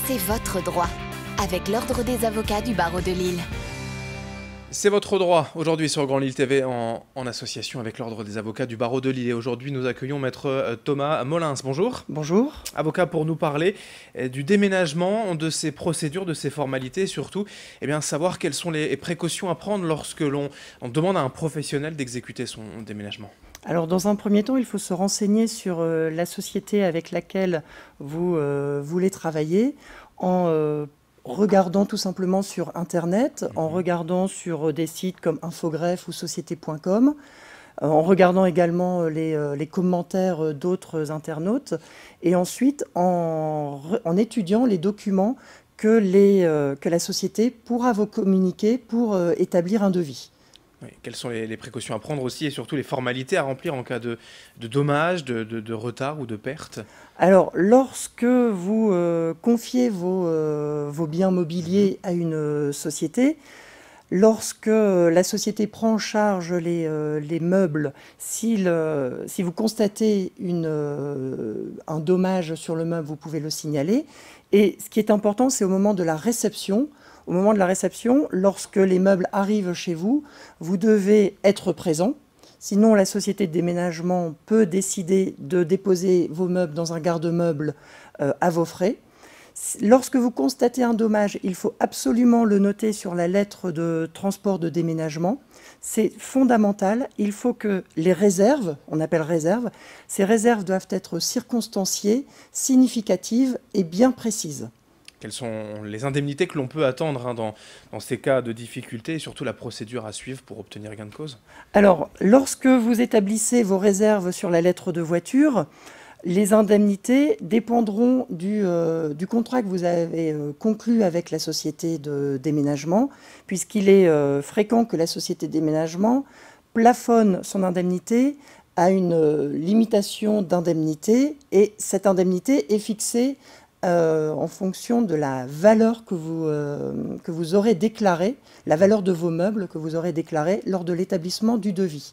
C'est votre droit, avec l'Ordre des avocats du barreau de Lille. C'est votre droit, aujourd'hui sur Grand Lille TV, en association avec l'Ordre des avocats du barreau de Lille. Et aujourd'hui, nous accueillons maître Thomas Molins. Bonjour. Bonjour. Avocat pour nous parler du déménagement, de ses procédures, de ses formalités, et surtout savoir quelles sont les précautions à prendre lorsque l'on demande à un professionnel d'exécuter son déménagement. Alors, dans un premier temps, il faut se renseigner sur la société avec laquelle vous voulez travailler en regardant tout simplement sur Internet, en regardant sur des sites comme Infogreffe ou Société.com, en regardant également les commentaires d'autres internautes, et ensuite en étudiant les documents que la société pourra vous communiquer pour établir un devis. Oui, quelles sont les précautions à prendre aussi et surtout les formalités à remplir en cas de dommages, de retard ou de perte? Alors, lorsque vous confiez vos biens mobiliers à une société, lorsque la société prend en charge les meubles, si vous constatez un dommage sur le meuble, vous pouvez le signaler. Et ce qui est important, c'est au moment de la réception. Au moment de la réception, lorsque les meubles arrivent chez vous, vous devez être présent. Sinon, la société de déménagement peut décider de déposer vos meubles dans un garde-meubles à vos frais. Lorsque vous constatez un dommage, il faut absolument le noter sur la lettre de transport de déménagement. C'est fondamental. Il faut que les réserves, on appelle réserves, ces réserves doivent être circonstanciées, significatives et bien précises. Quelles sont les indemnités que l'on peut attendre dans ces cas de difficulté et surtout la procédure à suivre pour obtenir gain de cause? Alors, lorsque vous établissez vos réserves sur la lettre de voiture, les indemnités dépendront du contrat que vous avez conclu avec la société de déménagement, puisqu'il est fréquent que la société de déménagement plafonne son indemnité à une limitation d'indemnité, et cette indemnité est fixée en fonction de la valeur que vous aurez déclarée, la valeur de vos meubles que vous aurez déclarée lors de l'établissement du devis.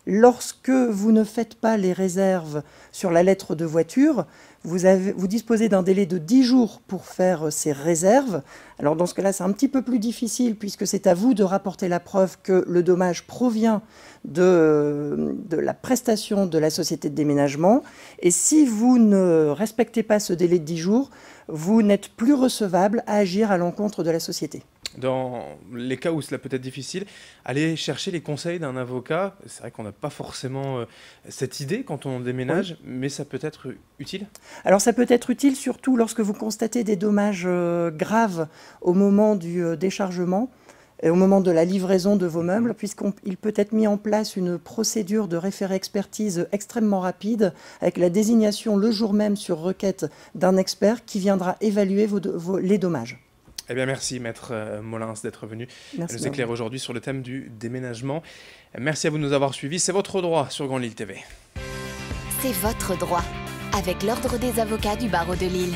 Lorsque vous ne faites pas les réserves sur la lettre de voiture, vous disposez d'un délai de 10 jours pour faire ces réserves. Alors dans ce cas-là, c'est un petit peu plus difficile puisque c'est à vous de rapporter la preuve que le dommage provient de la prestation de la société de déménagement. Et si vous ne respectez pas ce délai de 10 jours, vous n'êtes plus recevable à agir à l'encontre de la société. Dans les cas où cela peut être difficile, aller chercher les conseils d'un avocat, c'est vrai qu'on n'a pas forcément cette idée quand on déménage, oui, mais ça peut être utile? Alors ça peut être utile surtout lorsque vous constatez des dommages graves au moment du déchargement, et au moment de la livraison de vos meubles, puisqu'il peut être mis en place une procédure de référé-expertise extrêmement rapide, avec la désignation le jour même sur requête d'un expert qui viendra évaluer les dommages. Eh bien, merci, maître Molins, d'être venu nous éclairer aujourd'hui sur le thème du déménagement. Merci à vous de nous avoir suivis. C'est votre droit sur Grand Lille TV. C'est votre droit, avec l'Ordre des avocats du barreau de Lille.